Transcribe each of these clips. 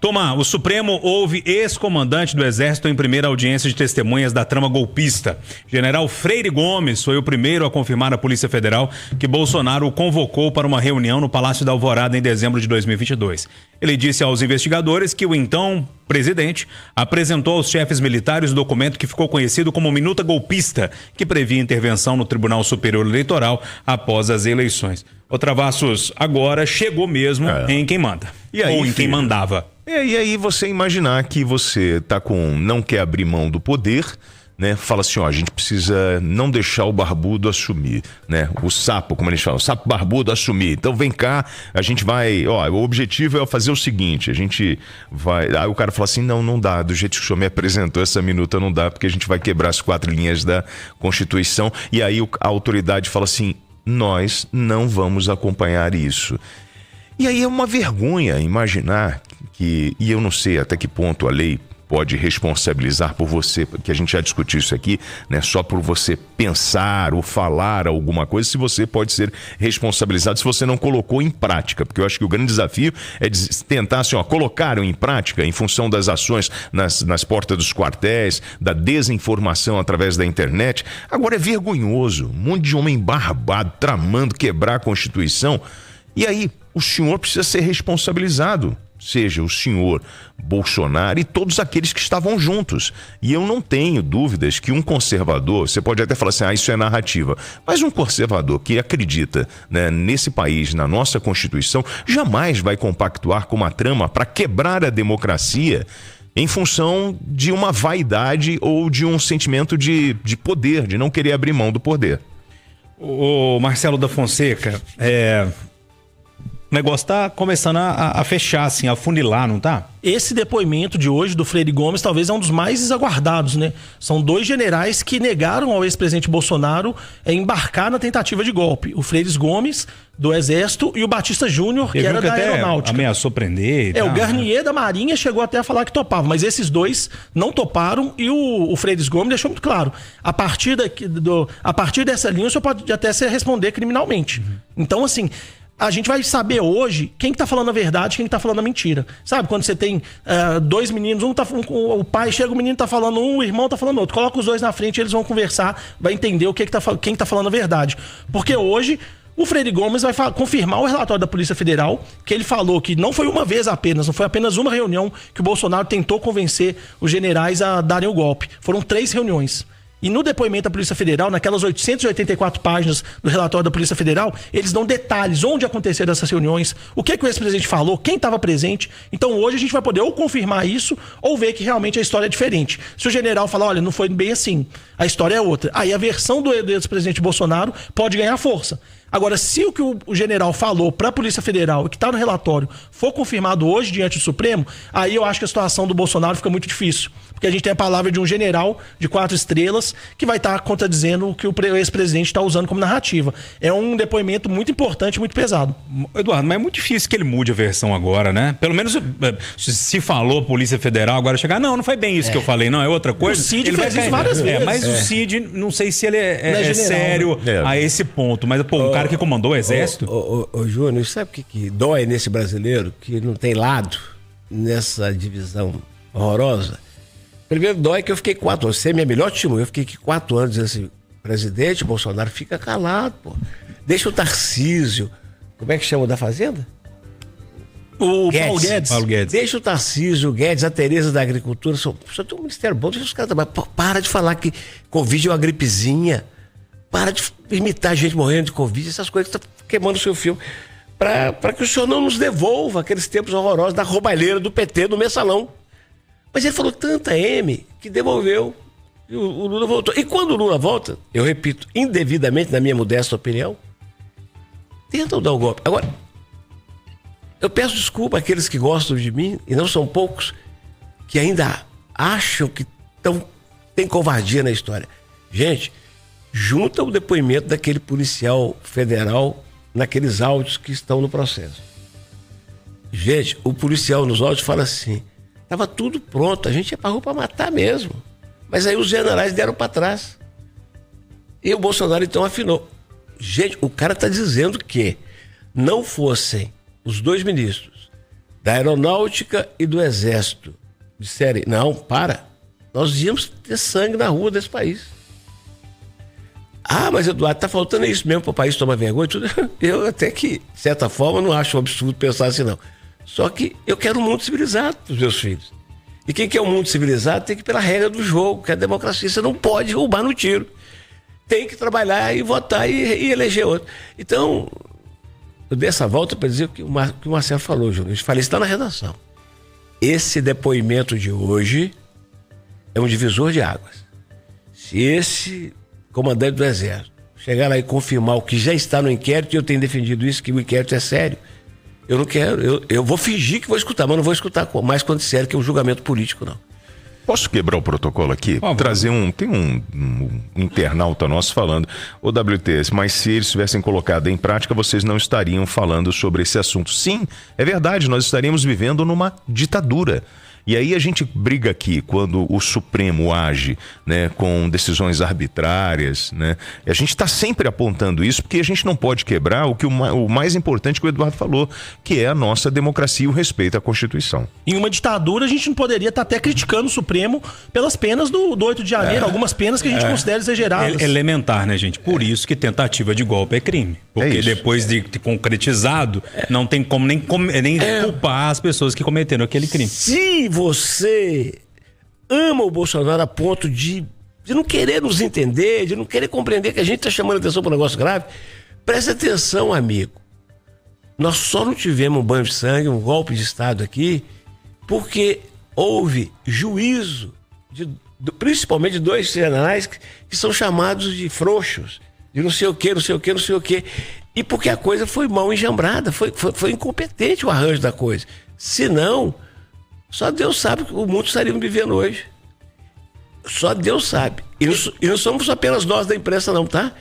Toma, o Supremo ouve ex-comandante do Exército em primeira audiência de testemunhas da trama golpista. General Freire Gomes foi o primeiro a confirmar à Polícia Federal que Bolsonaro o convocou para uma reunião no Palácio da Alvorada em dezembro de 2022. Ele disse aos investigadores que o então presidente apresentou aos chefes militares o documento que ficou conhecido como Minuta Golpista, que previa intervenção no Tribunal Superior Eleitoral após as eleições. O Travassos agora chegou mesmo em quem manda. E aí, ou em quem mandava. E aí você imaginar que você não quer abrir mão do poder, né? Fala assim, a gente precisa não deixar o barbudo assumir, né? O sapo, como eles falam, o sapo barbudo assumir. Então vem cá, a gente vai, o objetivo é fazer o seguinte, a gente vai... Aí o cara fala assim, não dá, do jeito que o senhor me apresentou essa minuta não dá, porque a gente vai quebrar as 4 linhas da Constituição. E aí a autoridade fala assim, nós não vamos acompanhar isso. E aí é uma vergonha imaginar que, e eu não sei até que ponto a lei pode responsabilizar por você, porque a gente já discutiu isso aqui, né? Só por você pensar ou falar alguma coisa, se você pode ser responsabilizado se você não colocou em prática, porque eu acho que o grande desafio é tentar assim, colocar em prática em função das ações nas portas dos quartéis, da desinformação através da internet. Agora é vergonhoso, um monte de homem barbado, tramando quebrar a Constituição, e aí o senhor precisa ser responsabilizado. Seja o senhor Bolsonaro e todos aqueles que estavam juntos. E eu não tenho dúvidas que um conservador, você pode até falar assim, isso é narrativa, mas um conservador que acredita, né, nesse país, na nossa Constituição, jamais vai compactuar com uma trama para quebrar a democracia em função de uma vaidade ou de um sentimento de poder, de não querer abrir mão do poder. O Marcelo da Fonseca, o negócio tá começando a fechar, assim, a funilar, não tá? Esse depoimento de hoje do Freire Gomes talvez é um dos mais aguardados, né? São 2 generais que negaram ao ex-presidente Bolsonaro embarcar na tentativa de golpe. O Freire Gomes, do Exército, e o Batista Júnior, que era da Aeronáutica. Ameaçou prender. O Garnier da Marinha chegou até a falar que topava, mas esses 2 não toparam e o Freire Gomes deixou muito claro. A partir dessa linha, o senhor pode até se responder criminalmente. Então, assim... A gente vai saber hoje quem que tá falando a verdade, quem que tá falando a mentira. Sabe, quando você tem 2 meninos, o pai chega, o menino tá falando um, o irmão tá falando outro. Coloca os 2 na frente, eles vão conversar, vai entender quem tá falando a verdade. Porque hoje o Freire Gomes vai confirmar o relatório da Polícia Federal, que ele falou que não foi uma vez apenas, não foi apenas uma reunião que o Bolsonaro tentou convencer os generais a darem o golpe. Foram 3 reuniões. E no depoimento da Polícia Federal, naquelas 884 páginas do relatório da Polícia Federal, eles dão detalhes onde aconteceram essas reuniões, o que o ex-presidente falou, quem estava presente. Então hoje a gente vai poder ou confirmar isso ou ver que realmente a história é diferente. Se o general falar, olha, não foi bem assim, a história é outra, aí a versão do ex-presidente Bolsonaro pode ganhar força. Agora, se o que o general falou para a Polícia Federal e que está no relatório for confirmado hoje diante do Supremo, aí eu acho que a situação do Bolsonaro fica muito difícil. Porque a gente tem a palavra de um general de 4 estrelas que vai estar contradizendo o que o ex-presidente está usando como narrativa. É um depoimento muito importante, muito pesado. Eduardo, mas é muito difícil que ele mude a versão agora, né? Pelo menos se falou Polícia Federal, agora chegar, não foi bem isso que eu falei, não, é outra coisa. O Cid fez isso várias vezes. Mas o Cid, não sei se ele é sério a esse ponto. Mas, um cara que comandou o Exército... Ô Júnior, sabe o que dói nesse brasileiro? Que não tem lado nessa divisão horrorosa? Primeiro dói que eu fiquei 4 anos. Você é minha melhor testemunha. Eu fiquei aqui 4 anos dizendo assim, presidente Bolsonaro, fica calado, pô. Deixa o Tarcísio. Como é que chama o da Fazenda? O Paulo Guedes. Deixa o Tarcísio, o Guedes, a Tereza da Agricultura. Só tem um ministério bom, deixa os caras trabalhar. Para de falar que Covid é uma gripezinha. Para de imitar gente morrendo de Covid. Essas coisas que estão queimando o seu filme. Para que o senhor não nos devolva aqueles tempos horrorosos da roubalheira do PT no mensalão. Mas ele falou tanta M que devolveu e o Lula voltou. E quando o Lula volta, eu repito, indevidamente, na minha modesta opinião, tentam dar o golpe. Agora, eu peço desculpa àqueles que gostam de mim, e não são poucos, que ainda acham que tem covardia na história. Gente, junta o depoimento daquele policial federal naqueles áudios que estão no processo. Gente, o policial nos áudios fala assim... Tava tudo pronto, a gente ia pra rua pra matar mesmo. Mas aí os generais deram pra trás. E o Bolsonaro então afinou. Gente, o cara tá dizendo que não fossem os 2 ministros da Aeronáutica e do Exército disserem, não, nós íamos ter sangue na rua desse país. Mas Eduardo, tá faltando isso mesmo para o país tomar vergonha e tudo. Eu até que, de certa forma, não acho um absurdo pensar assim, não. Só que eu quero um mundo civilizado para os meus filhos. E quem quer um mundo civilizado tem que ir pela regra do jogo, que é a democracia. Você não pode roubar no tiro. Tem que trabalhar e votar e eleger outro. Então, eu dei essa volta para dizer o que o Marcelo falou, Júnior. Eu falei, está na redação. Esse depoimento de hoje é um divisor de águas. Se esse comandante do Exército chegar lá e confirmar o que já está no inquérito, e eu tenho defendido isso, que o inquérito é sério, eu não quero, eu vou fingir que vou escutar, mas não vou escutar mais quando disser que é um julgamento político, não. Posso quebrar o protocolo aqui? Trazer tem um internauta nosso falando, ô WTS, mas se eles tivessem colocado em prática, vocês não estariam falando sobre esse assunto. Sim, é verdade, nós estaríamos vivendo numa ditadura. E aí a gente briga aqui quando o Supremo age, né, com decisões arbitrárias, né? E a gente está sempre apontando isso porque a gente não pode quebrar o mais importante que o Eduardo falou, que é a nossa democracia e o respeito à Constituição. Em uma ditadura a gente não poderia estar até criticando o Supremo pelas penas do 8 de janeiro, algumas penas que a gente considera exageradas. Elementar, né, gente? Por isso que tentativa de golpe é crime. Porque depois de concretizado, não tem como nem culpar as pessoas que cometeram aquele crime. Se você ama o Bolsonaro a ponto de não querer nos entender, de não querer compreender que a gente está chamando atenção para um negócio grave, preste atenção, amigo. Nós só não tivemos um banho de sangue, um golpe de Estado aqui, porque houve juízo, principalmente de 2 generais que são chamados de frouxos, de não sei o quê. E porque a coisa foi mal enjambrada, foi incompetente o arranjo da coisa. Se não, só Deus sabe o mundo estaríamos vivendo hoje. Só Deus sabe. E não somos apenas nós da imprensa não, tá?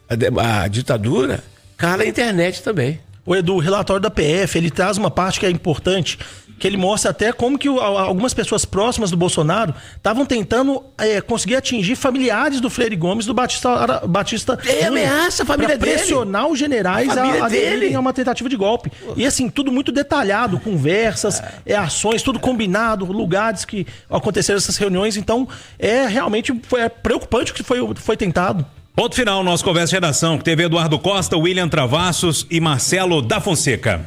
A ditadura cala a internet também. O Edu, o relatório da PF, ele traz uma parte que é importante, que ele mostra até como que algumas pessoas próximas do Bolsonaro estavam tentando conseguir atingir familiares do Freire Gomes, do Batista ameaça a família dele. Pressionar os generais a aderirem a uma tentativa de golpe. E assim, tudo muito detalhado, conversas, ações, tudo combinado, lugares que aconteceram essas reuniões. Então, realmente preocupante o que foi tentado. Ponto final, nosso Conversa de Redação, que teve Eduardo Costa, William Travassos e Marcelo da Fonseca.